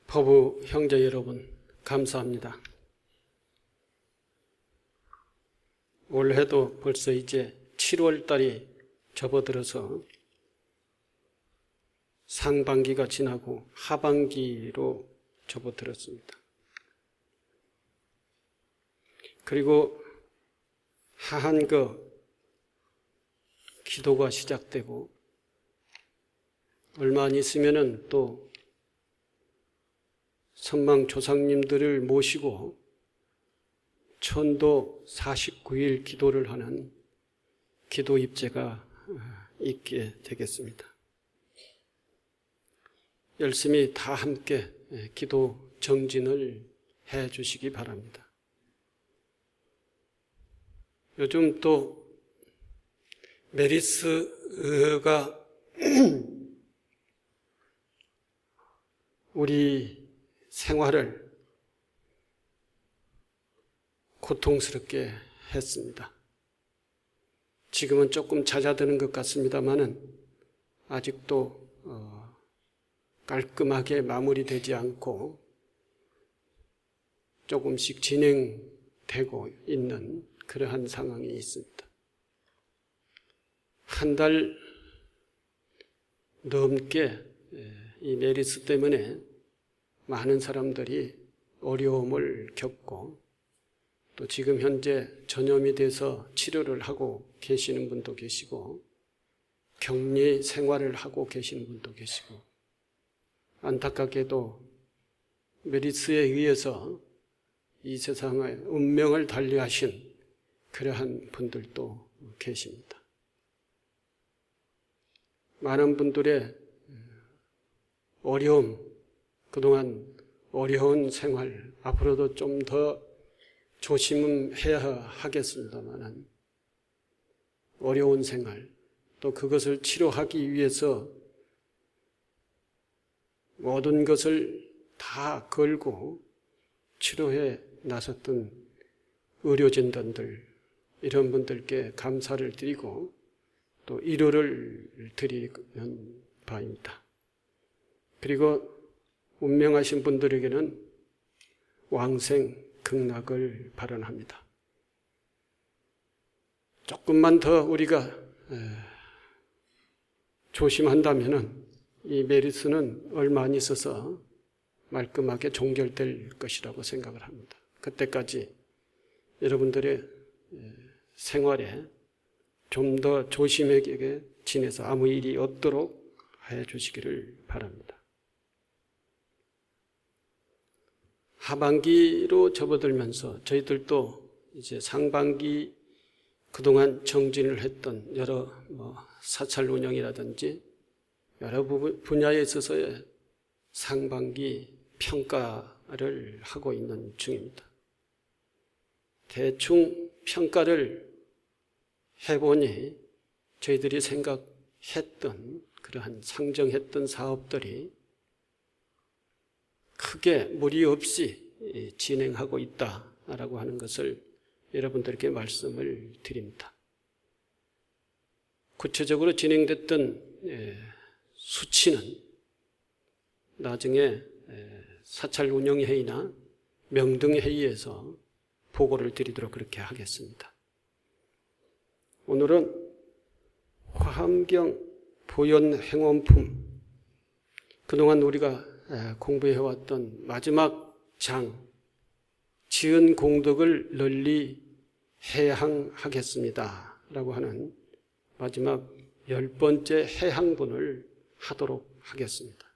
법우 형제 여러분, 감사합니다. 올해도 벌써 이제 7월 달이 접어들어서 상반기가 지나고 하반기로 접어들었습니다. 그리고 하한거 기도가 시작되고 얼마 안 있으면은 또 선망 조상님들을 모시고 천도 49일 기도를 하는 기도 입제가 있게 되겠습니다. 열심히 다 함께 기도 정진을 해 주시기 바랍니다. 요즘 또 메르스가 우리 생활을 고통스럽게 했습니다. 지금은 조금 잦아드는 것 같습니다만은 아직도 깔끔하게 마무리되지 않고 조금씩 진행되고 있는 그러한 상황이 있습니다. 한 달 넘게 이 메르스 때문에 많은 사람들이 어려움을 겪고 또 지금 현재 전염이 돼서 치료를 하고 계시는 분도 계시고 격리 생활을 하고 계시는 분도 계시고 안타깝게도 메르스에 의해서 이 세상의 운명을 달리하신 그러한 분들도 계십니다. 많은 분들의 어려움, 그동안 어려운 생활, 앞으로도 좀 더 조심해야 하겠습니다만 어려운 생활, 또 그것을 치료하기 위해서 모든 것을 다 걸고 치료에 나섰던 의료진단들, 이런 분들께 감사를 드리고 또 위로를 드리는 바입니다. 그리고 운명하신 분들에게는 왕생 극락을 발언합니다. 조금만 더 우리가 조심한다면 이 메르스는 얼마 안 있어서 말끔하게 종결될 것이라고 생각을 합니다. 그때까지 여러분들의 생활에 좀 더 조심하게 지내서 아무 일이 없도록 해 주시기를 바랍니다. 하반기로 접어들면서 저희들도 이제 상반기 그동안 정진을 했던 여러 사찰 운영이라든지 여러 분야에 있어서의 상반기 평가를 하고 있는 중입니다. 대충 평가를 해보니 저희들이 생각했던 그러한 상정했던 사업들이 크게 무리 없이 진행하고 있다라고 하는 것을 여러분들께 말씀을 드립니다. 구체적으로 진행됐던 수치는 나중에 사찰 운영회의나 명등회의에서 보고를 드리도록 그렇게 하겠습니다. 오늘은 화엄경 보현행원품, 그동안 우리가 공부해왔던 마지막 장, 지은 공덕을 널리 해향하겠습니다 라고 하는 마지막 10번째 해향분을 하도록 하겠습니다.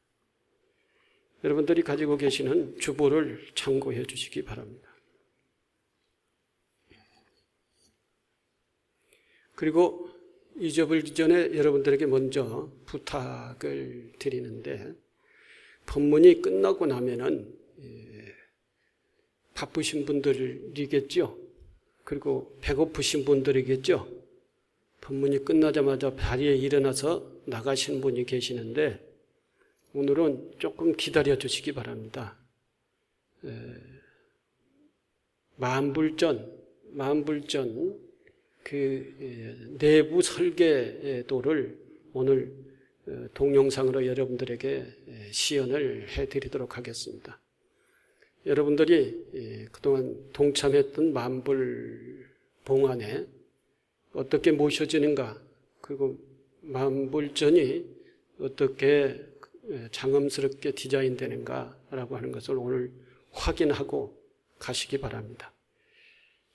여러분들이 가지고 계시는 주보를 참고해 주시기 바랍니다. 그리고 잊어버리기 전에 여러분들에게 먼저 부탁을 드리는데, 법문이 끝나고 나면은 바쁘신 분들이겠죠. 그리고 배고프신 분들이겠죠. 법문이 끝나자마자 자리에 일어나서 나가시는 분이 계시는데 오늘은 조금 기다려 주시기 바랍니다. 만불전 그 내부 설계도를 오늘 동영상으로 여러분들에게 시연을 해드리도록 하겠습니다. 여러분들이 그동안 동참했던 만불봉안에 어떻게 모셔지는가, 그리고 만불전이 어떻게 장엄스럽게 디자인되는가라고 하는 것을 오늘 확인하고 가시기 바랍니다.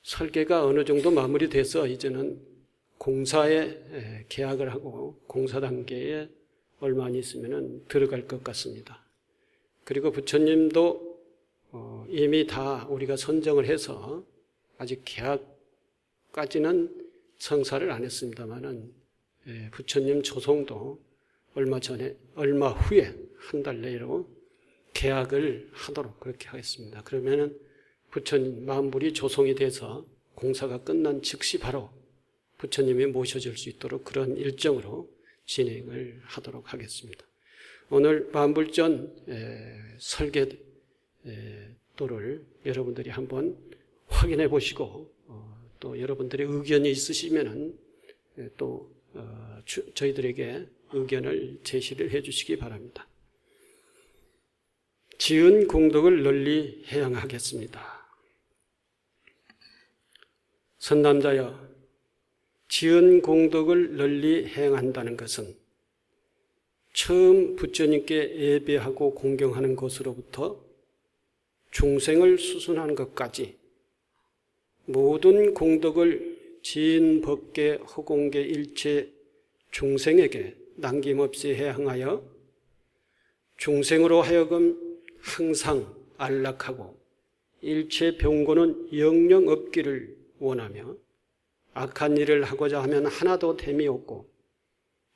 설계가 어느 정도 마무리돼서 이제는 공사에 계약을 하고 공사 단계에 얼마 안 있으면 들어갈 것 같습니다. 그리고 부처님도 이미 다 우리가 선정을 해서 아직 계약까지는 성사를 안 했습니다만은 부처님 조성도 얼마 후에 한 달 내로 계약을 하도록 그렇게 하겠습니다. 그러면은 부처님 만불이 조성이 돼서 공사가 끝난 즉시 바로 부처님이 모셔질 수 있도록 그런 일정으로 진행을 하도록 하겠습니다. 오늘 만불전 설계도를 여러분들이 한번 확인해 보시고 또 여러분들의 의견이 있으시면은 또 저희들에게 의견을 제시를 해 주시기 바랍니다. 지은 공덕을 널리 회양하겠습니다. 선남자여, 지은 공덕을 널리 행한다는 것은 처음 부처님께 예배하고 공경하는 것으로부터 중생을 수순하는 것까지 모든 공덕을 지은 법계 허공계 일체 중생에게 남김없이 행하여 중생으로 하여금 항상 안락하고 일체 병고는 영영 없기를 원하며 악한 일을 하고자 하면 하나도 됨이 없고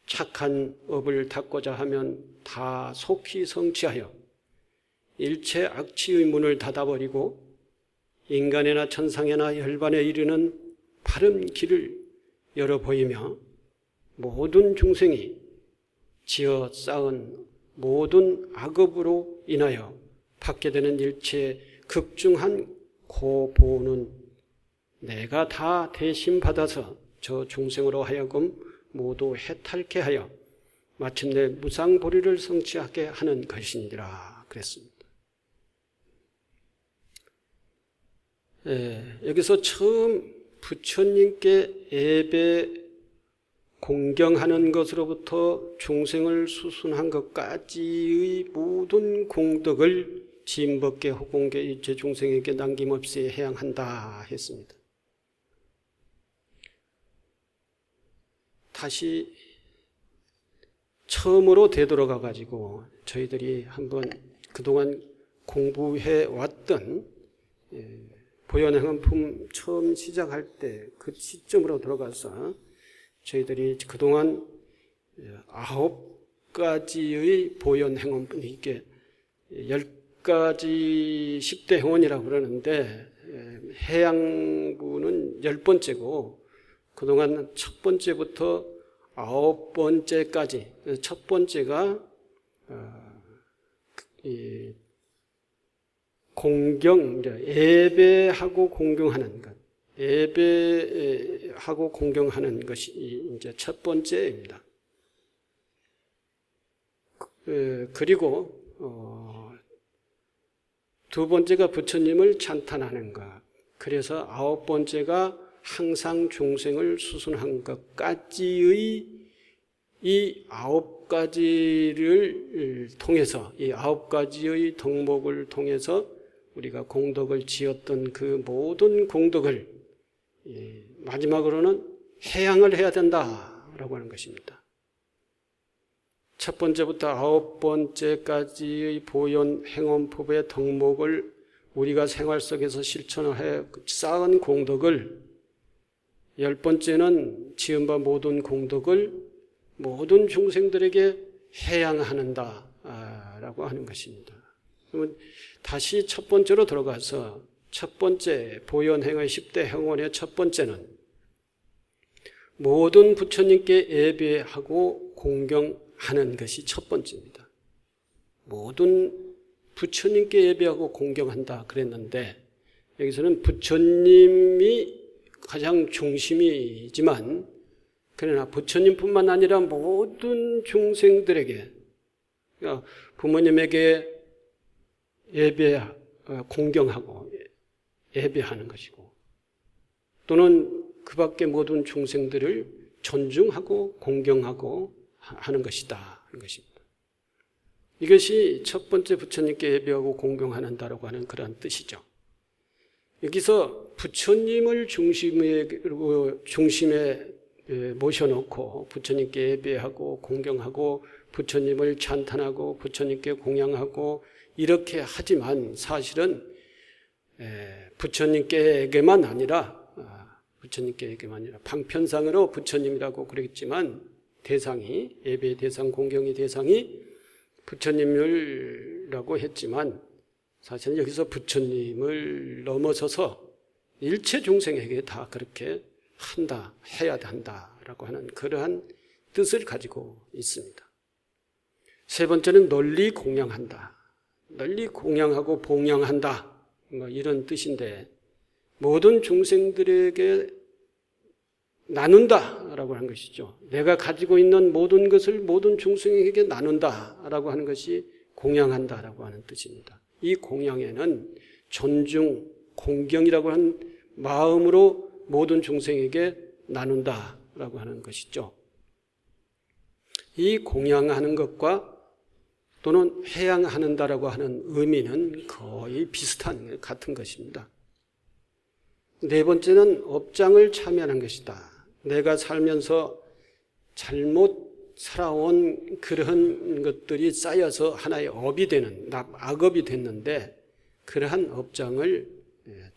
착한 업을 닦고자 하면 다 속히 성취하여 일체 악취의 문을 닫아버리고 인간이나 천상이나 혈반에 이르는 바른 길을 열어 보이며 모든 중생이 지어 쌓은 모든 악업으로 인하여 받게 되는 일체 극중한 고보는 내가 다 대신 받아서 저 중생으로 하여금 모두 해탈케 하여 마침내 무상보리를 성취하게 하는 것이니라 그랬습니다. 여기서 처음 부처님께 예배 공경하는 것으로부터 중생을 수순한 것까지의 모든 공덕을 지인법계 허공계 일체 중생에게 남김없이 회양한다 했습니다. 다시 처음으로 되돌아가 가지고 저희들이 한번 그동안 공부해 왔던 보현행원품 처음 시작할 때 그 시점으로 들어가서 저희들이 그동안 9가지의 보현행원품, 이게 10가지 10대 행원이라고 그러는데 해양부는 10번째고 그동안 첫 번째부터 9번째까지, 첫 번째가 공경, 예배하고 공경하는 것, 예배하고 공경하는 것이 이제 첫 번째입니다. 그리고 두 번째가 부처님을 찬탄하는 것, 그래서 9번째가 항상 중생을 수순한 것까지의 이 9가지를 통해서, 이 9가지의 덕목을 통해서 우리가 공덕을 지었던 그 모든 공덕을 마지막으로는 회양을 해야 된다라고 하는 것입니다. 첫 번째부터 9번째까지의 보현 행원법의 덕목을 우리가 생활 속에서 실천해 쌓은 공덕을 10번째는 지은 바 모든 공덕을 모든 중생들에게 회양하는다라고 하는 것입니다. 그러면 다시 첫 번째로 들어가서 첫 번째 보현행의 10대 행원의 첫 번째는 모든 부처님께 예배하고 공경하는 것이 첫 번째입니다. 모든 부처님께 예배하고 공경한다 그랬는데 여기서는 부처님이 가장 중심이지만 그러나 부처님뿐만 아니라 모든 중생들에게, 그러니까 부모님에게 공경하고 예배하는 것이고, 또는 그 밖의 모든 중생들을 존중하고 공경하고 하는 것이다 하는 것입니다. 이것이 첫 번째 부처님께 예배하고 공경하는다라고 하는 그런 뜻이죠. 여기서 부처님을 중심에 모셔놓고 부처님께 예배하고 공경하고 부처님을 찬탄하고 부처님께 공양하고 이렇게 하지만 사실은 부처님께게만 아니라 방편상으로 부처님이라고 그랬지만 대상이, 예배의 대상, 공경의 대상이 부처님이라고 했지만 사실은 여기서 부처님을 넘어서서 일체 중생에게 다 그렇게 해야 한다라고 하는 그러한 뜻을 가지고 있습니다. 세 번째는 널리 공양한다. 널리 공양하고 봉양한다. 이런 뜻인데, 모든 중생들에게 나눈다라고 하는 것이죠. 내가 가지고 있는 모든 것을 모든 중생에게 나눈다라고 하는 것이 공양한다라고 하는 뜻입니다. 이 공양에는 존중, 공경이라고 하는 마음으로 모든 중생에게 나눈다라고 하는 것이죠. 이 공양하는 것과 또는 회양하는다라고 하는 의미는 거의 비슷한, 같은 것입니다. 네 번째는 업장을 참여하는 것이다. 내가 살면서 잘못 살아온 그러한 것들이 쌓여서 하나의 업이 되는, 악업이 됐는데 그러한 업장을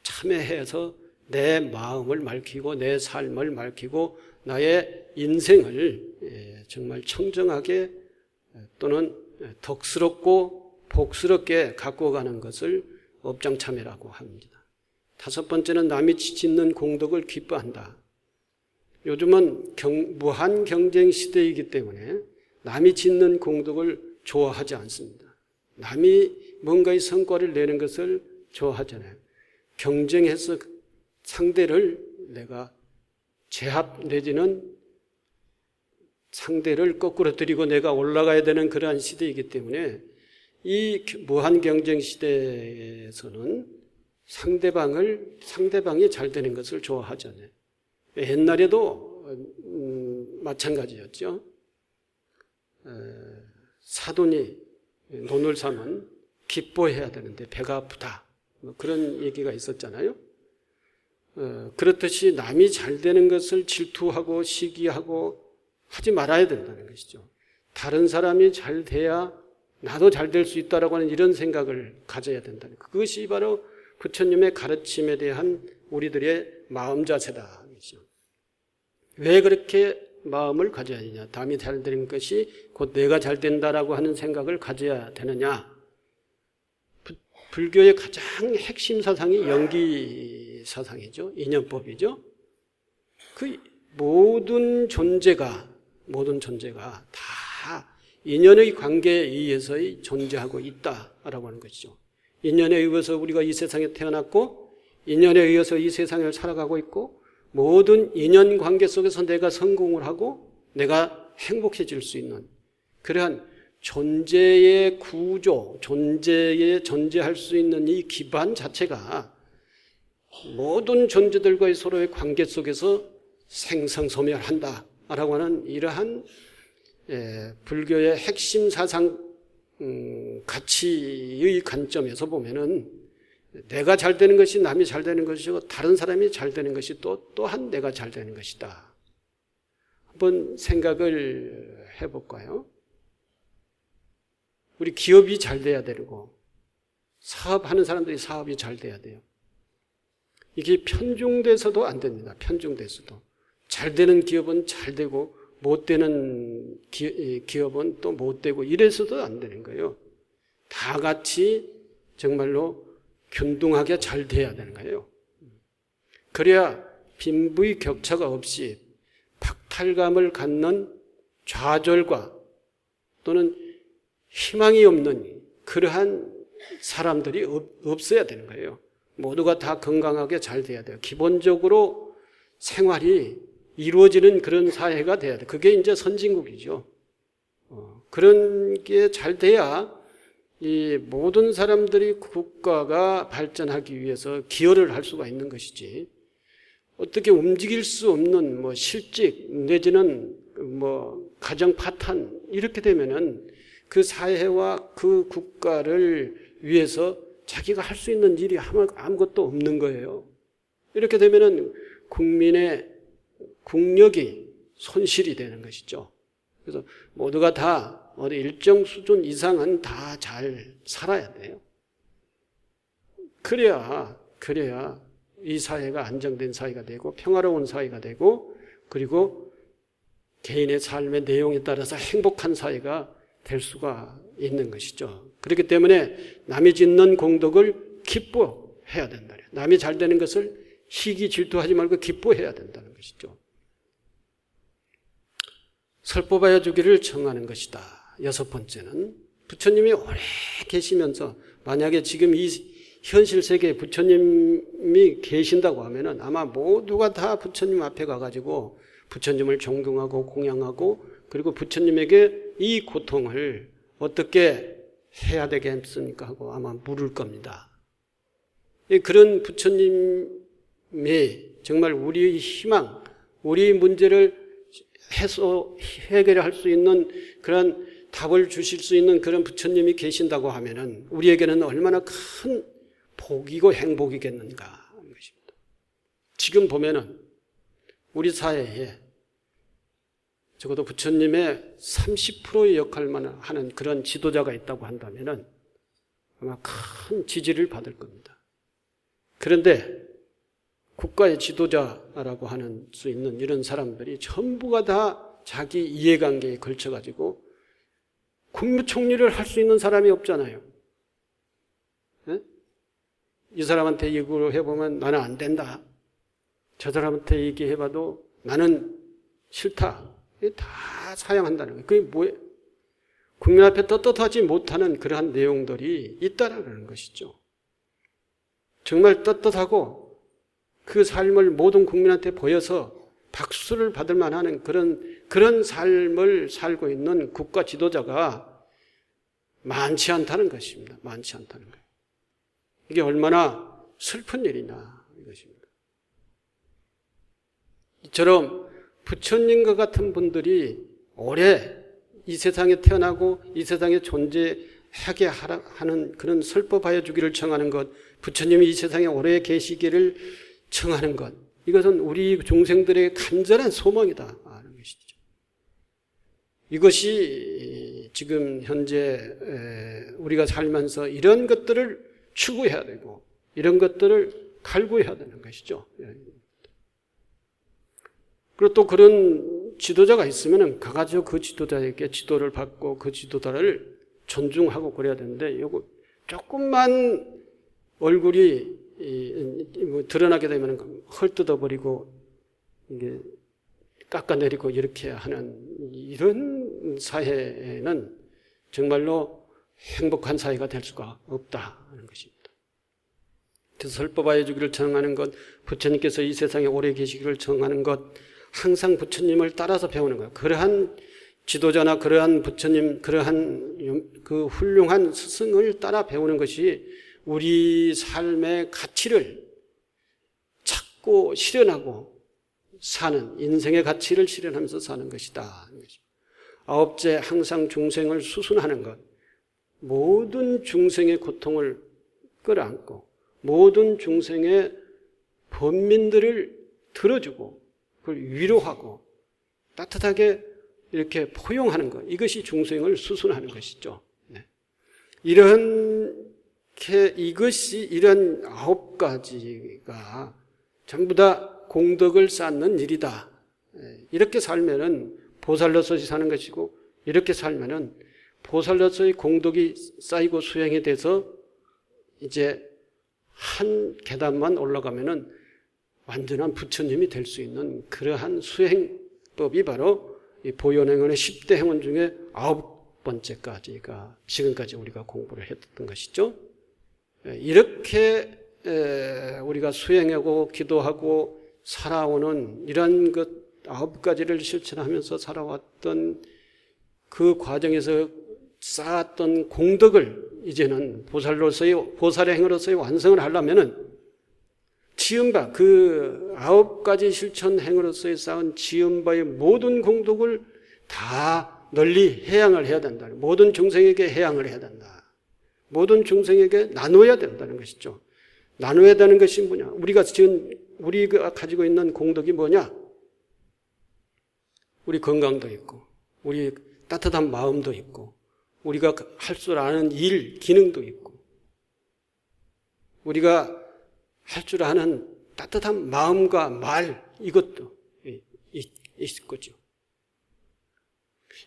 참여해서 내 마음을 맑히고 내 삶을 맑히고 나의 인생을 정말 청정하게 또는 덕스럽고 복스럽게 갖고 가는 것을 업장참여라고 합니다. 다섯 번째는 남이 짓는 공덕을 기뻐한다. 요즘은 무한 경쟁 시대이기 때문에 남이 짓는 공덕을 좋아하지 않습니다. 남이 뭔가의 성과를 내는 것을 좋아하잖아요. 경쟁해서 상대를 내가 제압 내지는 상대를 거꾸로 들이고 내가 올라가야 되는 그러한 시대이기 때문에 이 무한 경쟁 시대에서는 상대방이 잘 되는 것을 좋아하잖아요. 옛날에도 마찬가지였죠. 사돈이 논을 사면 기뻐해야 되는데 배가 아프다, 그런 얘기가 있었잖아요. 그렇듯이 남이 잘 되는 것을 질투하고 시기하고 하지 말아야 된다는 것이죠. 다른 사람이 잘 돼야 나도 잘 될 수 있다라고 하는 이런 생각을 가져야 된다는 것. 그것이 바로 부처님의 가르침에 대한 우리들의 마음 자세다. 왜 그렇게 마음을 가져야 되냐? 남이 잘 되는 것이 곧 내가 잘 된다라고 하는 생각을 가져야 되느냐? 불교의 가장 핵심 사상이 영기 사상이죠. 인연법이죠. 그 모든 존재가 다 인연의 관계에 의해서의 존재하고 있다라고 하는 것이죠. 인연에 의해서 우리가 이 세상에 태어났고 인연에 의해서 이 세상을 살아가고 있고 모든 인연 관계 속에서 내가 성공을 하고 내가 행복해질 수 있는 그러한 존재의 구조, 존재할 수 있는 이 기반 자체가 모든 존재들과의 서로의 관계 속에서 생성소멸한다라고 하는 이러한 불교의 핵심 사상 가치의 관점에서 보면은 내가 잘 되는 것이 남이 잘 되는 것이고 다른 사람이 잘 되는 것이 또한 내가 잘 되는 것이다. 한번 생각을 해볼까요? 우리 기업이 잘 돼야 되고 사업하는 사람들이 사업이 잘 돼야 돼요. 이게 편중돼서도 안 됩니다. 편중돼서도. 잘 되는 기업은 잘 되고 못 되는 기업은 또 못 되고 이래서도 안 되는 거예요. 다 같이 정말로 균등하게 잘 돼야 되는 거예요. 그래야 빈부의 격차가 없이 박탈감을 갖는 좌절과 또는 희망이 없는 그러한 사람들이 없어야 되는 거예요. 모두가 다 건강하게 잘 돼야 돼요. 기본적으로 생활이 이루어지는 그런 사회가 돼야 돼. 그게 이제 선진국이죠. 그런 게 잘 돼야 이 모든 사람들이 국가가 발전하기 위해서 기여를 할 수가 있는 것이지. 어떻게 움직일 수 없는 뭐 실직 내지는 뭐 가정 파탄 이렇게 되면은 그 사회와 그 국가를 위해서 자기가 할 수 있는 일이 아무것도 없는 거예요. 이렇게 되면은 국민의 국력이 손실이 되는 것이죠. 그래서 모두가 다 어느 일정 수준 이상은 다 잘 살아야 돼요. 그래야 이 사회가 안정된 사회가 되고 평화로운 사회가 되고 그리고 개인의 삶의 내용에 따라서 행복한 사회가 될 수가 있는 것이죠. 그렇기 때문에 남이 짓는 공덕을 기뻐해야 된다. 남이 잘 되는 것을 시기 질투하지 말고 기뻐해야 된다는 것이죠. 설법하여 주기를 청하는 것이다. 6번째는 부처님이 오래 계시면서 만약에 지금 이 현실 세계에 부처님이 계신다고 하면은 아마 모두가 다 부처님 앞에 가가지고 부처님을 존경하고 공양하고 그리고 부처님에게 이 고통을 어떻게 해야 되겠습니까 하고 아마 물을 겁니다. 그런 부처님이 정말 우리의 희망, 우리 문제를 해결할 수 있는 그런 답을 주실 수 있는 그런 부처님이 계신다고 하면은 우리에게는 얼마나 큰 복이고 행복이겠는가 하는 것입니다. 지금 보면은 우리 사회에 적어도 부처님의 30%의 역할만 하는 그런 지도자가 있다고 한다면은 아마 큰 지지를 받을 겁니다. 그런데 국가의 지도자라고 하는 수 있는 이런 사람들이 전부가 다 자기 이해관계에 걸쳐가지고 국무총리를 할 수 있는 사람이 없잖아요. 네? 이 사람한테 얘기를 해보면 나는 안 된다. 저 사람한테 얘기해봐도 나는 싫다. 다 사양한다는 거예요. 그게 뭐예요? 국민 앞에 떳떳하지 못하는 그러한 내용들이 있다라는 것이죠. 정말 떳떳하고 그 삶을 모든 국민한테 보여서 박수를 받을 만한 그런 삶을 살고 있는 국가 지도자가 많지 않다는 것입니다. 많지 않다는 거예요. 이게 얼마나 슬픈 일이냐 이것입니다. 이처럼 부처님과 같은 분들이 오래 이 세상에 태어나고 이 세상에 존재하게 하는 그런 설법하여 주기를 청하는 것, 부처님이 이 세상에 오래 계시기를 청하는 것, 이것은 우리 중생들의 간절한 소망이다 하는 것이죠. 이것이 지금 현재 우리가 살면서 이런 것들을 추구해야 되고 이런 것들을 갈구해야 되는 것이죠. 그리고 또 그런 지도자가 있으면 가가지고 그 지도자에게 지도를 받고 그 지도자를 존중하고 그래야 되는데 요거 조금만 얼굴이 드러나게 되면 헐뜯어버리고 이게 깎아내리고 이렇게 하는 이런 사회는 정말로 행복한 사회가 될 수가 없다는 것입니다. 그래서 설법하여 주기를 청하는 것, 부처님께서 이 세상에 오래 계시기를 청하는 것, 항상 부처님을 따라서 배우는 거예요. 그러한 지도자나 그러한 부처님, 그러한 그 훌륭한 스승을 따라 배우는 것이 우리 삶의 가치를 찾고 실현하고 사는, 인생의 가치를 실현하면서 사는 것이다. 9째, 항상 중생을 수순하는 것. 모든 중생의 고통을 끌어안고 모든 중생의 범민들을 들어주고 그걸 위로하고 따뜻하게 이렇게 포용하는 것. 이것이 중생을 수순하는 것이죠. 네. 이런 9가지가 전부 다 공덕을 쌓는 일이다. 이렇게 살면은 보살로서시 사는 것이고 이렇게 살면은 보살로서의 공덕이 쌓이고 수행이 돼서 이제 한 계단만 올라가면은 완전한 부처님이 될 수 있는 그러한 수행법이 바로 이 보현행원의 10대 행원 중에 9번째까지가 지금까지 우리가 공부를 했던 것이죠. 이렇게 우리가 수행하고 기도하고 살아오는 이런 9가지를 실천하면서 살아왔던 그 과정에서 쌓았던 공덕을 이제는 보살의 행으로서의 완성을 하려면은 지은 바, 그 9가지 실천 행으로서의 쌓은 지은 바의 모든 공덕을 다 널리 해양을 해야 된다. 모든 중생에게 해양을 해야 된다. 모든 중생에게 나눠야 된다는 것이죠. 나눠야 되는 것이 뭐냐? 우리가 가지고 있는 공덕이 뭐냐? 우리 건강도 있고, 우리 따뜻한 마음도 있고, 우리가 할 줄 아는 일, 기능도 있고, 우리가 할 줄 아는 따뜻한 마음과 말, 이것도 있을 거죠.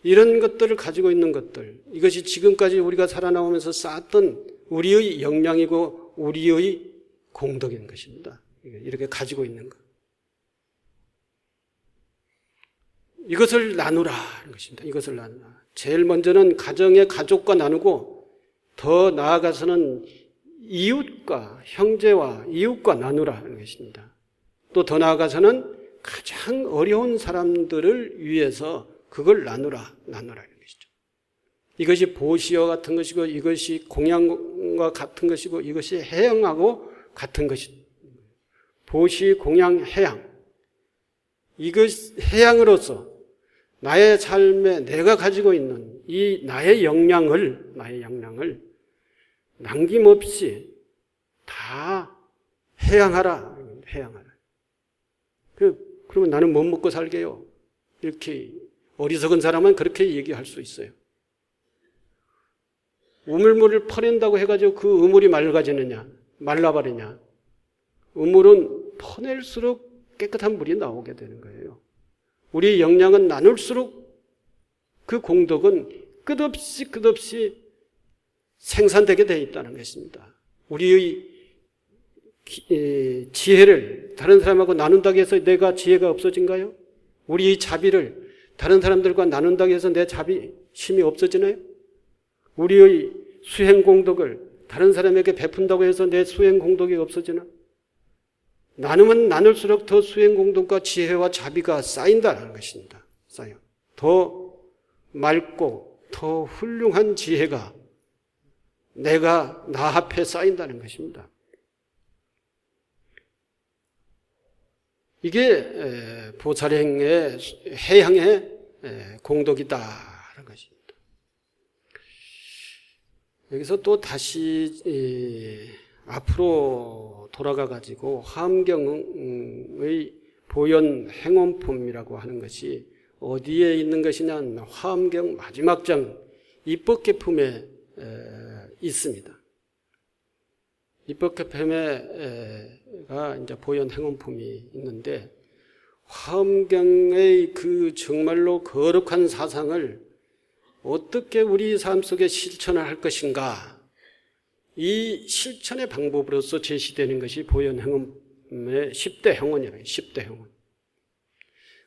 이런 것들을 가지고 있는 것들, 이것이 지금까지 우리가 살아나오면서 쌓았던 우리의 역량이고 우리의 공덕인 것입니다. 이렇게 가지고 있는 것. 이것을 나누라는 것입니다. 이것을 나누라. 제일 먼저는 가정의 가족과 나누고 더 나아가서는 이웃과 형제와 이웃과 나누라는 것입니다. 또 더 나아가서는 가장 어려운 사람들을 위해서 그걸 나누라는 것이죠. 이것이 보시와 같은 것이고 이것이 공양과 같은 것이고 이것이 해양하고 같은 것이죠. 보시, 공양, 해양. 이것 해양으로서 나의 삶에 내가 가지고 있는 이 나의 역량을 남김없이 다 해양하라. 그러면 나는 못 먹고 살게요. 이렇게 어리석은 사람은 그렇게 얘기할 수 있어요. 우물물을 퍼낸다고 해가지고 그 우물이 말라버리냐. 우물은 퍼낼수록 깨끗한 물이 나오게 되는 거예요. 우리의 역량은 나눌수록 그 공덕은 끝없이 생산되게 되어 있다는 것입니다. 우리의 지혜를 다른 사람하고 나눈다고 해서 내가 지혜가 없어진가요? 우리의 자비를 다른 사람들과 나눈다고 해서 내 자비심이 없어지나요? 우리의 수행 공덕을 다른 사람에게 베푼다고 해서 내 수행 공덕이 없어지나? 나누면 나눌수록 더 수행 공덕과 지혜와 자비가 쌓인다는 것입니다. 쌓여. 더 맑고 더 훌륭한 지혜가 나 앞에 쌓인다는 것입니다. 이게 보살행의 해양의 공덕이다라는 것입니다. 여기서 또 다시 앞으로 돌아가 가지고 화엄경의 보현 행원품이라고 하는 것이 어디에 있는 것이냐? 화엄경 마지막 장 입법계품에 있습니다. 입법계품에가 이제 보현 행원품이 있는데 화엄경의 그 정말로 거룩한 사상을 어떻게 우리 삶 속에 실천을 할 것인가? 이 실천의 방법으로서 제시되는 것이 보현 행원의 10대 행원이라는 10대 행원.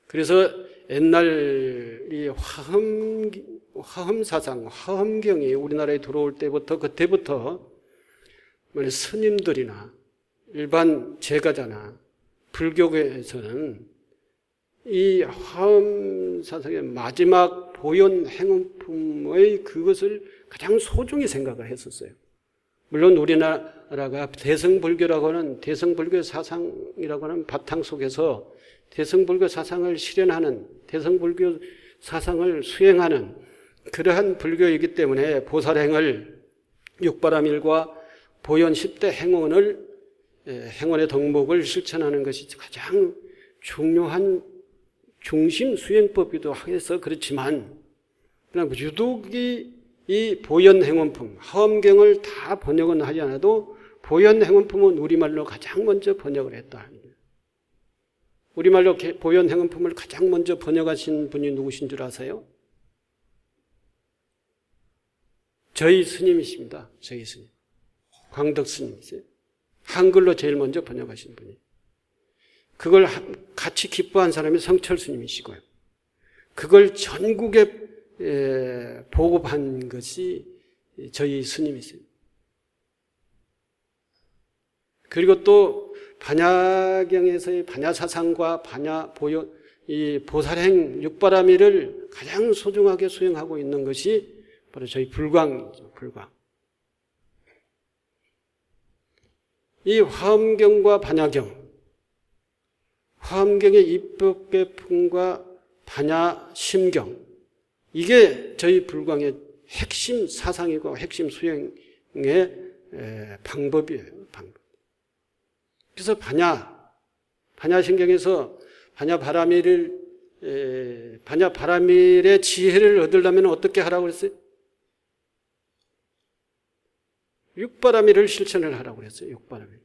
그래서 옛날 이 화엄 사상, 화엄경이 우리나라에 들어올 때부터 그때부터 스님들이나 일반 제가자나 불교계에서는 이 화엄 사상의 마지막 보현 행원품의 그것을 가장 소중히 생각을 했었어요. 물론 우리나라가 대승불교라고 하는 대승불교 사상이라고 하는 바탕 속에서 대승불교 사상을 실현하는 대승불교 사상을 수행하는 그러한 불교이기 때문에 보살행을 육바라밀과 보현 10대 행원의 덕목을 실천하는 것이 가장 중요한 중심 수행법이기도 해서 그렇지만 그냥 유독이 이 보현 행원품, 화엄경을 다 번역은 하지 않아도 보현 행원품은 우리말로 가장 먼저 번역을 했다. 우리말로 보현 행원품을 가장 먼저 번역하신 분이 누구신 줄 아세요? 저희 스님이십니다. 저희 스님. 광덕 스님이세요. 한글로 제일 먼저 번역하신 분이. 그걸 같이 기뻐한 사람이 성철 스님이시고요. 그걸 전국에 보급한 것이 저희 스님이세요. 그리고 또 반야경에서의 반야사상과 반야보현 이 보살행 육바라밀을 가장 소중하게 수행하고 있는 것이 바로 저희 불광이죠. 불광. 이 화엄경과 반야경, 화엄경의 입법계품과 반야심경, 이게 저희 불광의 핵심 사상이고 핵심 수행의 방법이에요. 방법. 그래서 반야심경에서 반야바라밀의 지혜를 얻으려면 어떻게 하라고 그랬어요? 육바라밀을 실천을 하라고 그랬어요. 육바라밀.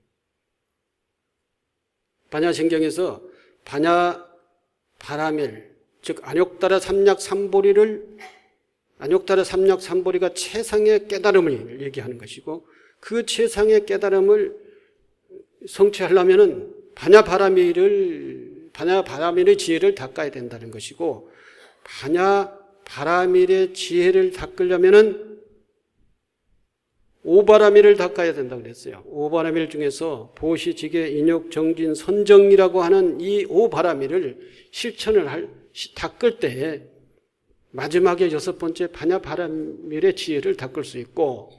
반야심경에서 반야바라밀, 즉 안욕따라 삼약삼보리를, 안욕따라 삼약삼보리가 최상의 깨달음을 얘기하는 것이고, 그 최상의 깨달음을 성취하려면은 반야바라밀의 지혜를 닦아야 된다는 것이고, 반야바라밀의 지혜를 닦으려면은 오바라밀을 닦아야 된다고 그랬어요. 오바라밀 중에서 보시, 지계, 인욕, 정진, 선정이라고 하는 이 오바라밀을 실천을 닦을 때 마지막에 6번째 반야바라밀의 지혜를 닦을 수 있고,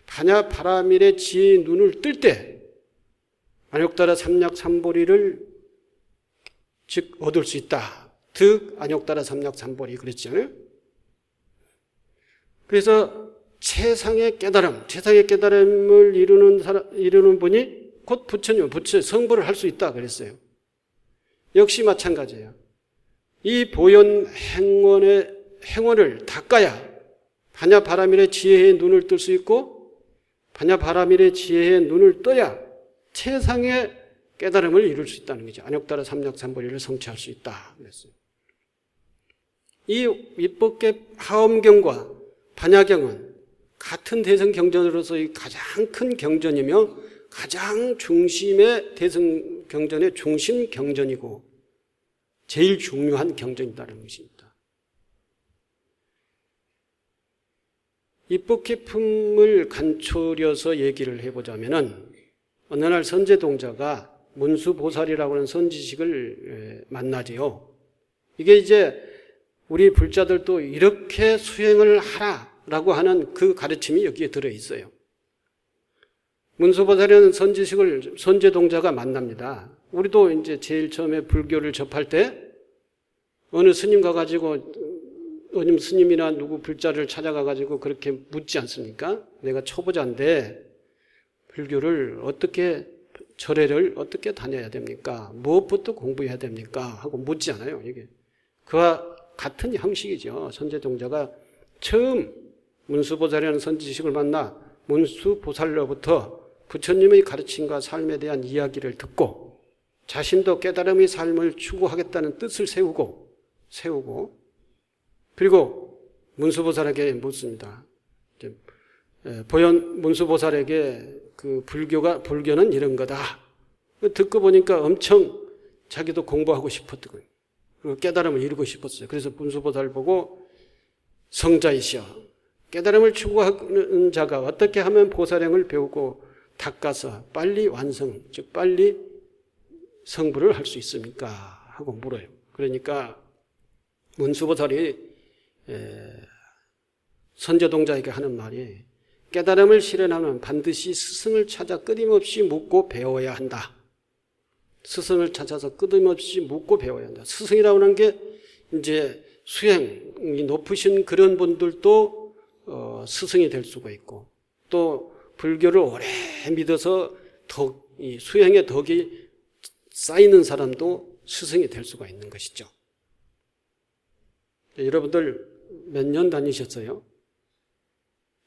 반야바라밀의 지혜의 눈을 뜰 때 안욕따라 삼약삼보리를 즉 얻을 수 있다. 즉 안욕따라 삼약삼보리 그랬잖아요. 그래서 최상의 깨달음을 이루는 분이 곧 부처님, 성불을 할 수 있다 그랬어요. 역시 마찬가지예요. 이 보현 행원을 닦아야 반야바라밀의 지혜의 눈을 뜰 수 있고, 반야바라밀의 지혜의 눈을 떠야 최상의 깨달음을 이룰 수 있다는 거죠. 안욕따라 삼약삼보리를 성취할 수 있다 그랬어요. 이 입법계 하엄경과 반야경은 같은 대승 경전으로서의 가장 큰 경전이며 가장 중심의 대승 경전의 중심 경전이고 제일 중요한 경전이다라는 것입니다. 입법계품을 간추려서 얘기를 해보자면은 어느 날 선제동자가 문수보살이라고 하는 선지식을 만나지요. 이게 이제 우리 불자들도 이렇게 수행을 하라라고 하는 그 가르침이 여기에 들어있어요. 문수보살이라는 선지식을 선제동자가 만납니다. 우리도 이제 제일 처음에 불교를 접할 때 어느 스님 가가지고 어느 스님이나 누구 불자를 찾아가가지고 그렇게 묻지 않습니까? 내가 초보자인데 불교를 어떻게, 절에를 어떻게 다녀야 됩니까? 무엇부터 공부해야 됩니까? 하고 묻지 않아요. 이게 그와 같은 형식이죠. 선제동자가 처음 문수보살이라는 선지식을 만나 문수보살로부터 부처님의 가르침과 삶에 대한 이야기를 듣고 자신도 깨달음의 삶을 추구하겠다는 뜻을 세우고 그리고 문수보살에게 묻습니다. 문수보살에게 그 불교는 이런 거다. 듣고 보니까 엄청 자기도 공부하고 싶었더군요. 그리고 깨달음을 이루고 싶었어요. 그래서 문수보살 보고 성자이시여, 깨달음을 추구하는 자가 어떻게 하면 보살행을 배우고 닦아서 빨리 완성, 즉 빨리 성불을 할 수 있습니까? 하고 물어요. 그러니까 문수보살이 선제동자에게 하는 말이, 깨달음을 실현하면 반드시 스승을 찾아 끊임없이 묻고 배워야 한다. 스승을 찾아서 끊임없이 묻고 배워야 한다. 스승이라고 하는 게 이제 수행이 높으신 그런 분들도 스승이 될 수가 있고, 또 불교를 오래 믿어서 이 수행의 덕이 쌓이는 사람도 스승이 될 수가 있는 것이죠. 여러분들 몇 년 다니셨어요?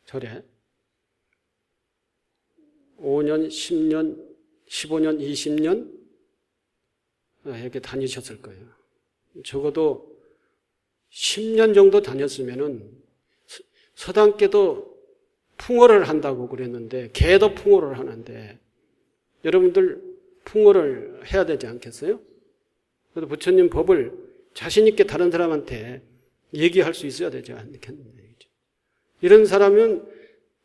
절에? 5년, 10년, 15년, 20년 이렇게 다니셨을 거예요. 적어도 10년 정도 다녔으면은 서당께도 풍어를 한다고 그랬는데, 개도 풍어를 하는데 여러분들 풍어를 해야 되지 않겠어요? 그래서 부처님 법을 자신 있게 다른 사람한테 얘기할 수 있어야 되지 않겠느냐. 이런 사람은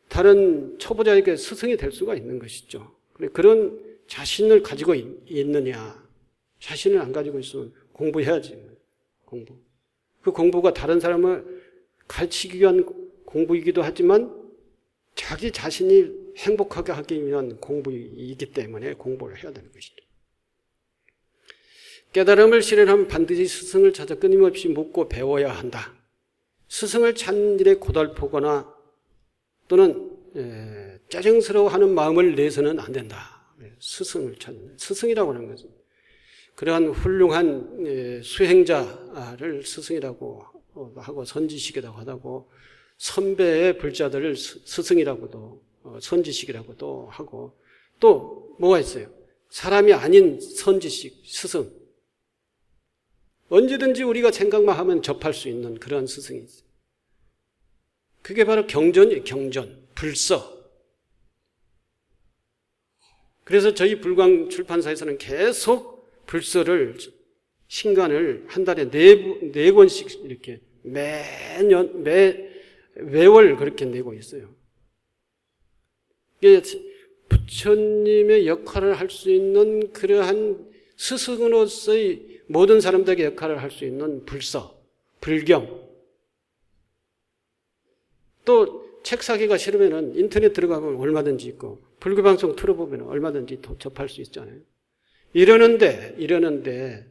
다른 초보자에게 스승이 될 수가 있는 것이죠. 그런 자신을 가지고 있느냐, 자신을 안 가지고 있으면 공부해야지. 공부. 그 공부가 다른 사람을 가르치기 위한 공부이기도 하지만 자기 자신이 행복하게 하기 위한 공부이기 때문에 공부를 해야 되는 것이죠. 깨달음을 실현하면 반드시 스승을 찾아 끊임없이 묻고 배워야 한다. 스승을 찾는 일에 고달프거나 또는 짜증스러워하는 마음을 내서는 안 된다. 스승을 찾는, 스승이라고 하는 것은 그러한 훌륭한 수행자를 스승이라고 하고 선지식이라고 하고 선배의 불자들을 스승이라고도 선지식이라고도 하고 또 뭐가 있어요? 사람이 아닌 선지식, 스승. 언제든지 우리가 생각만 하면 접할 수 있는 그러한 스승이 있어요. 그게 바로 경전이에요. 경전, 불서. 그래서 저희 불광 출판사에서는 계속 불서를 신간을 한 달에 네 권씩 이렇게 매월 그렇게 내고 있어요. 이게 부처님의 역할을 할 수 있는 그러한 스승으로서의 모든 사람들에게 역할을 할 수 있는 불서, 불경. 또 책 사기가 싫으면은 인터넷 들어가면 얼마든지 있고 불교 방송 틀어보면 얼마든지 접할 수 있잖아요. 이러는데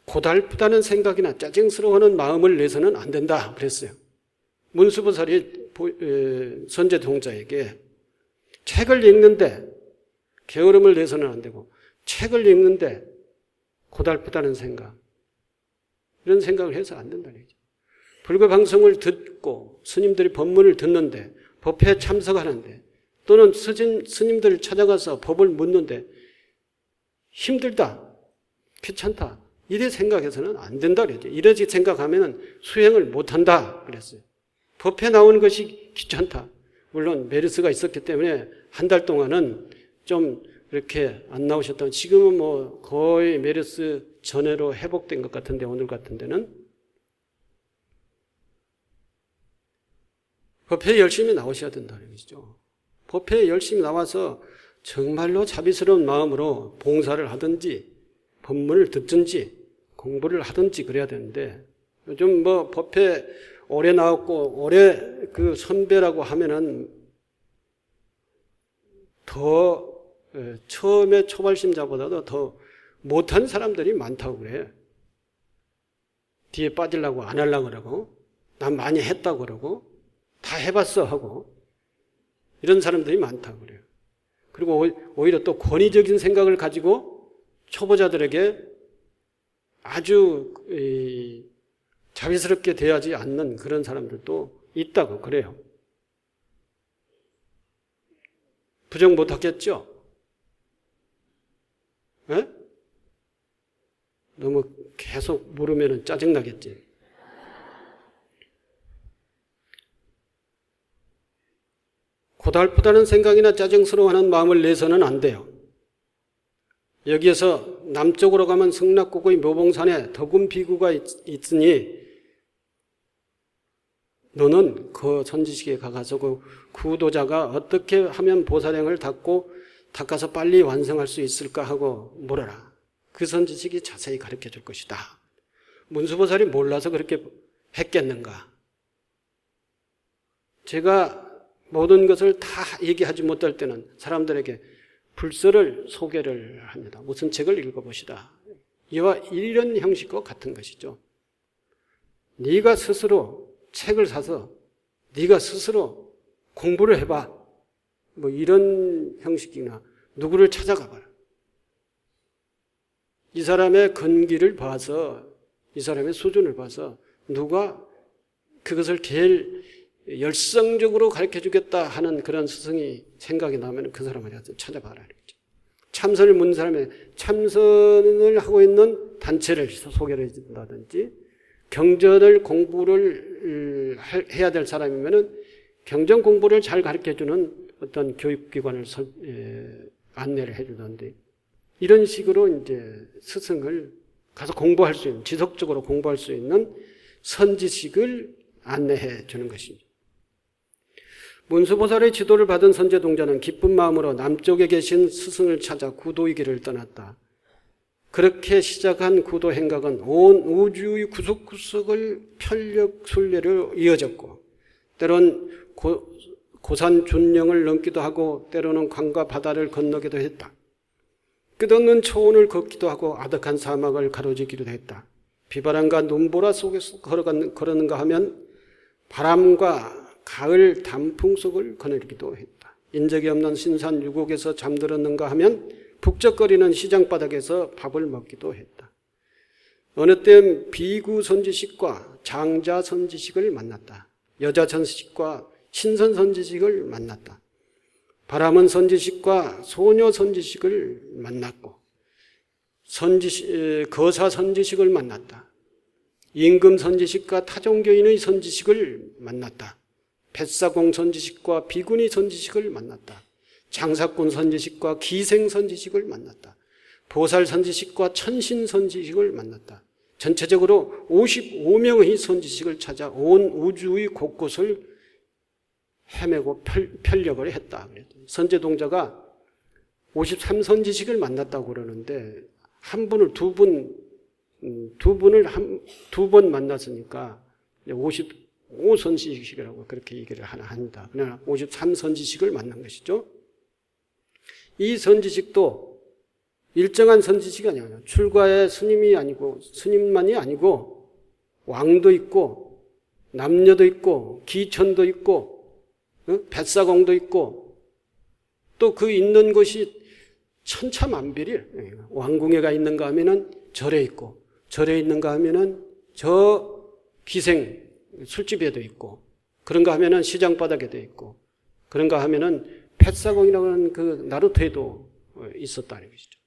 고달프다는 생각이나 짜증스러워하는 마음을 내서는 안 된다 그랬어요. 문수보살이 선제동자에게 책을 읽는데 게으름을 내서는 안 되고 책을 읽는데 고달프다는 생각, 이런 생각을 해서 안 된다는 얘기죠. 불교 방송을 듣고 스님들이 법문을 듣는데 법회에 참석하는데 또는 스님들을 찾아가서 법을 묻는데 힘들다, 귀찮다 이래 생각해서는 안 된다 그랬죠. 이러지 생각하면 수행을 못한다 그랬어요. 법회 나오는 것이 귀찮다. 물론 메르스가 있었기 때문에 한 달 동안은 좀 이렇게 안 나오셨다면 지금은 뭐 거의 메르스 전에로 회복된 것 같은데 오늘 같은 데는 법회에 열심히 나오셔야 된다는 것이죠. 법회에 열심히 나와서 정말로 자비스러운 마음으로 봉사를 하든지 법문을 듣든지 공부를 하든지 그래야 되는데 요즘 뭐 법회 오래 나왔고 오래 그 선배라고 하면은 더 처음에 초발심자보다도 더 못한 사람들이 많다고 그래. 뒤에 빠지려고 안 하려고 그러고 난 많이 했다고 그러고 다 해봤어 하고 이런 사람들이 많다고 그래요. 그리고 오히려 또 권위적인 생각을 가지고 초보자들에게 아주 자비스럽게 대하지 않는 그런 사람들도 있다고 그래요. 부정 못하겠죠? 에? 너무 계속 물으면 짜증나겠지. 고달프다는 생각이나 짜증스러워하는 마음을 내서는 안 돼요. 여기에서 남쪽으로 가면 승락국의 묘봉산에 덕운 비구가 있으니 너는 그 선지식에 가서 그 구도자가 어떻게 하면 보살행을 닦아서 빨리 완성할 수 있을까 하고 물어라. 그 선지식이 자세히 가르쳐 줄 것이다. 문수보살이 몰라서 그렇게 했겠는가? 제가 모든 것을 다 얘기하지 못할 때는 사람들에게 불서를 소개를 합니다. 무슨 책을 읽어보시다. 이와 이런 형식과 같은 것이죠. 네가 스스로 책을 사서 네가 스스로 공부를 해봐. 뭐 이런 형식이나 누구를 찾아가봐라. 이 사람의 근기를 봐서 이 사람의 수준을 봐서 누가 그것을 제일 열성적으로 가르쳐주겠다 하는 그런 스승이 생각이 나면 그 사람을 찾아봐라. 참선을 묻는 사람의 참선을 하고 있는 단체를 소개를 해준다든지 경전을 공부를 해야 될 사람이면은 경전 공부를 잘 가르쳐주는 어떤 교육기관을 안내를 해주던데 이런 식으로 이제 스승을 가서 공부할 수 있는 지속적으로 공부할 수 있는 선지식을 안내해 주는 것입니다. 문수보살의 지도를 받은 선제동자는 기쁜 마음으로 남쪽에 계신 스승을 찾아 구도의 길을 떠났다. 그렇게 시작한 구도 행각은 온 우주의 구석구석을 편력 순례로 이어졌고 때론 고산 준령을 넘기도 하고 때로는 강과 바다를 건너기도 했다. 끝없는 초원을 걷기도 하고 아득한 사막을 가로지기도 했다. 비바람과 눈보라 속에서 걸었는가 하면 바람과 가을 단풍 속을 거닐기도 했다. 인적이 없는 신산 유곡에서 잠들었는가 하면 북적거리는 시장바닥에서 밥을 먹기도 했다. 어느 땐 비구 선지식과 장자 선지식을 만났다. 여자 선지식과 신선 선지식을 만났다. 바람은 선지식과 소녀 선지식을 만났고 거사 선지식을 만났다. 임금 선지식과 타종교인의 선지식을 만났다. 뱃사공 선지식과 비구니 선지식을 만났다. 장사꾼 선지식과 기생 선지식을 만났다. 보살 선지식과 천신 선지식을 만났다. 전체적으로 55명의 선지식을 찾아 온 우주의 곳곳을 헤매고 편력을 했다. 선제동자가 53선지식을 만났다고 그러는데 한 분을 두 번 만났으니까 55선지식이라고 그렇게 얘기를 합니다. 그러나 53선지식을 만난 것이죠. 이 선지식도 일정한 선지식이 아니에요. 출가의 스님만이 아니고 왕도 있고 남녀도 있고 기천도 있고 뱃사공도 있고 또 그 있는 곳이 천차만별이에요. 왕궁에가 있는가 하면은 절에 있고 절에 있는가 하면은 저 기생 술집에도 있고 그런가 하면은 시장바닥에도 있고 그런가 하면은 뱃사공이라고 하는 그 나루토에도 있었다는 것이죠.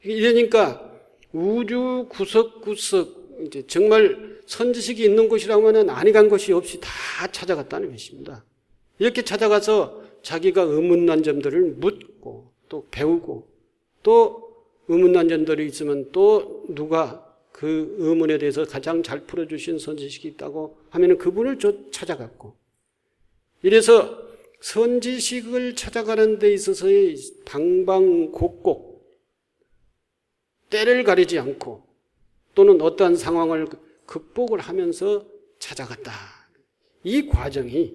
이러니까 우주 구석구석 이제 정말 선지식이 있는 곳이라면은 아니 간 곳이 없이 다 찾아갔다는 것입니다. 이렇게 찾아가서 자기가 의문난 점들을 묻고 또 배우고 또 의문난 점들이 있으면 또 누가 그 의문에 대해서 가장 잘 풀어주신 선지식이 있다고 하면은 그분을 찾아갔고 이래서 선지식을 찾아가는 데 있어서의 방방곡곡 때를 가리지 않고 또는 어떠한 상황을 극복을 하면서 찾아갔다. 이 과정이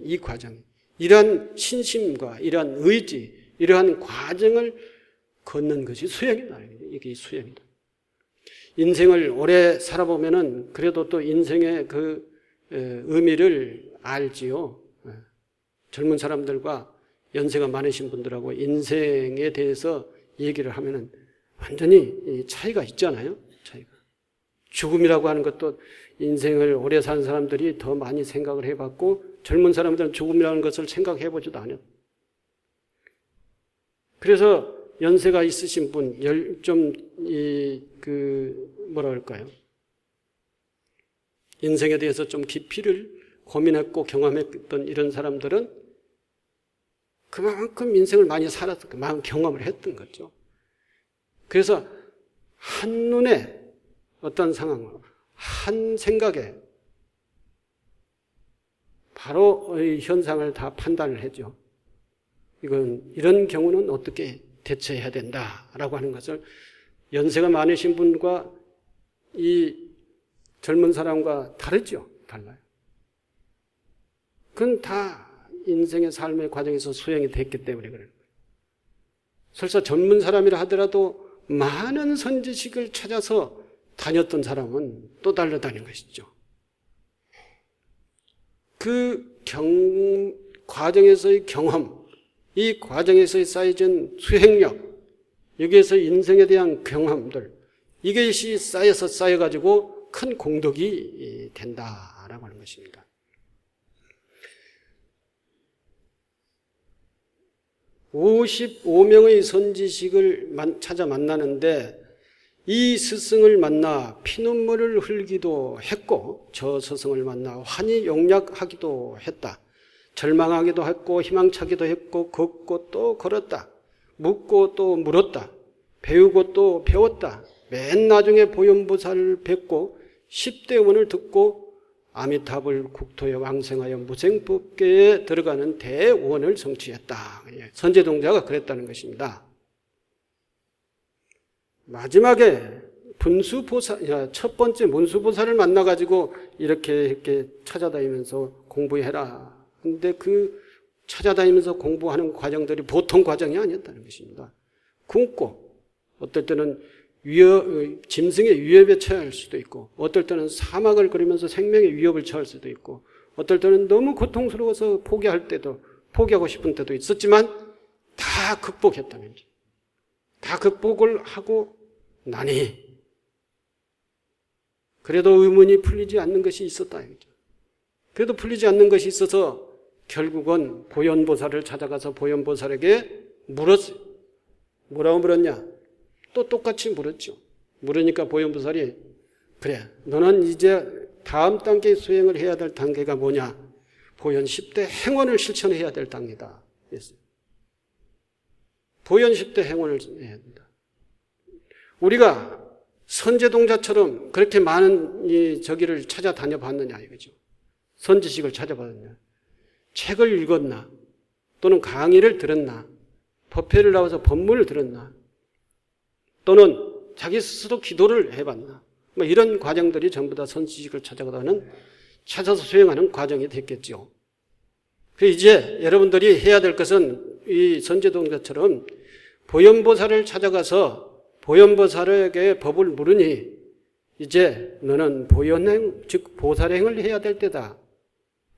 이러한 신심과 이러한 의지, 이러한 과정을 걷는 것이 수행이다. 이게 수행이다. 인생을 오래 살아보면은 그래도 또 인생의 그 의미를 알지요. 젊은 사람들과 연세가 많으신 분들하고 인생에 대해서 얘기를 하면은 완전히 차이가 있잖아요. 차이가. 죽음이라고 하는 것도 인생을 오래 산 사람들이 더 많이 생각을 해봤고 젊은 사람들은 죽음이라는 것을 생각해보지도 않아요. 그래서 연세가 있으신 분, 뭐라 할까요? 인생에 대해서 좀 깊이를 고민했고 경험했던 이런 사람들은 그만큼 인생을 많이 살았던 그만큼 경험을 했던 거죠. 그래서 한눈에 어떤 상황으로 한 생각에 바로 이 현상을 다 판단을 하죠. 이런 경우는 어떻게 대처해야 된다라고 하는 것을 연세가 많으신 분과 이 젊은 사람과 다르죠. 달라요. 그건 다 인생의 삶의 과정에서 수행이 됐기 때문에 그래요. 설사 젊은 사람이라 하더라도 많은 선지식을 찾아서 다녔던 사람은 또 달려다닌 것이죠. 그 과정에서의 경험, 이 과정에서 쌓여진 수행력, 여기에서 인생에 대한 경험들, 이것이 쌓여가지고 큰 공덕이 된다라고 하는 것입니다. (55명의) 선지식을 찾아 만나는데 이 스승을 만나 피눈물을 흘기도 했고 저 스승을 만나 환히 용약하기도 했다. 절망하기도 했고 희망차기도 했고 걷고 또 걸었다. 묻고 또 물었다. 배우고 또 배웠다. 맨 나중에 보현보살을 뵙고 10대 원을 듣고 아미타불 국토에 왕생하여 무생법계에 들어가는 대원을 성취했다. 선제동자가 그랬다는 것입니다. 마지막에 분수보살, 첫 번째 문수보살을 만나가지고 이렇게 찾아다니면서 공부해라. 근데 그 찾아다니면서 공부하는 과정들이 보통 과정이 아니었다는 것입니다. 굶고, 어떨 때는 짐승의 위협에 처할 수도 있고, 어떨 때는 사막을 걸으면서 생명의 위협을 처할 수도 있고, 어떨 때는 너무 고통스러워서 포기하고 싶은 때도 있었지만 다 극복했다는 거죠. 다 극복을 하고 나니 그래도 의문이 풀리지 않는 것이 있었다. 그래도 풀리지 않는 것이 있어서 결국은 보현보살을 찾아가서 보현보살에게 물었어요. 뭐라고 물었냐? 또 똑같이 물었죠. 물으니까 보현보살이 그래, 너는 이제 다음 단계 수행을 해야 될 단계가 뭐냐? 보현 10대 행원을 실천해야 될 단계다. 그랬어요. 보현 10대 행원을 해야 된다. 우리가 선제동자처럼 그렇게 많은 저기를 찾아다녀 봤느냐 이거죠. 선지식을 찾아봤느냐. 책을 읽었나? 또는 강의를 들었나? 법회를 나와서 법문을 들었나? 또는 자기 스스로 기도를 해봤나? 뭐 이런 과정들이 전부 다 선지식을 찾아서 수행하는 과정이 됐겠죠. 그래서 이제 여러분들이 해야 될 것은 이 선제동자처럼 보현보살을 찾아가서 보현보살에게 법을 물으니 이제 너는 보현행, 즉 보살행을 해야 될 때다.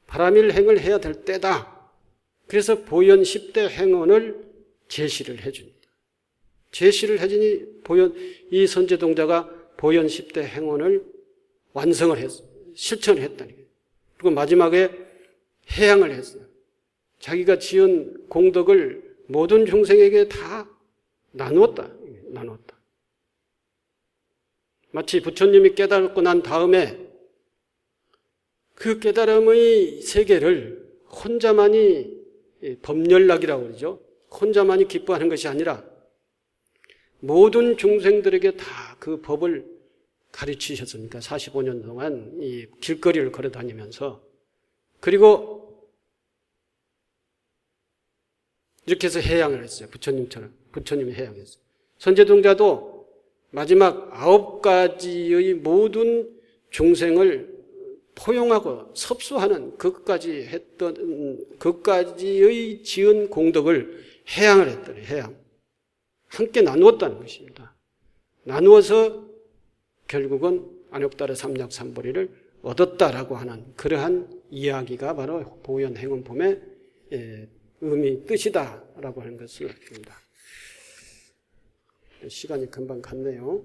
바라밀행을 해야 될 때다. 그래서 보현 10대 행원을 제시를 해줍니다. 제시를 해주니 이 선제동자가 보현 10대 행원을 완성을 했어요. 실천을 했다니. 그리고 마지막에 해양을 했어요. 자기가 지은 공덕을 모든 중생에게 다 나누었다. 마치 부처님이 깨닫고 난 다음에 그 깨달음의 세계를 혼자만이 법열락이라고 그러죠. 혼자만이 기뻐하는 것이 아니라 모든 중생들에게 다 그 법을 가르치셨으니까 45년 동안 이 길거리를 걸어 다니면서 그리고 이렇게 해서 해양을 했어요. 부처님처럼. 부처님이 해양했어요. 선제동자도 마지막 9가지의 모든 중생을 포용하고 섭수하는 그까지의 지은 공덕을 해양을 했더니 해양. 함께 나누었다는 것입니다. 나누어서 결국은 안욕달의 삼략삼보리를 얻었다라고 하는 그러한 이야기가 바로 보현행원품의 의미, 뜻이다라고 하는 것을 봅니다. 시간이 금방 갔네요.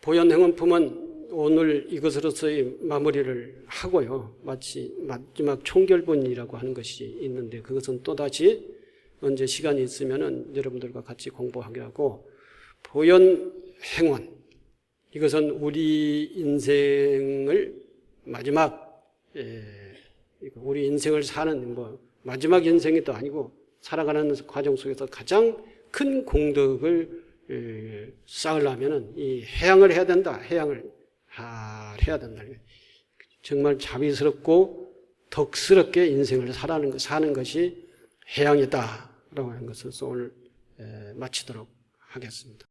보현행원품은 오늘 이것으로서의 마무리를 하고요. 마치 마지막 총결본이라고 하는 것이 있는데 그것은 또다시 언제 시간이 있으면은 여러분들과 같이 공부하게 하고 보현행원 이것은 우리 인생을 우리 인생을 사는 마지막 인생이 또 아니고 살아가는 과정 속에서 가장 큰 공덕을 쌓으려면은 이 해양을 해야 된다. 해양을 해야 된다. 정말 자비스럽고 덕스럽게 인생을 사는 것이 해양이다라고 하는 것을 오늘 마치도록 하겠습니다.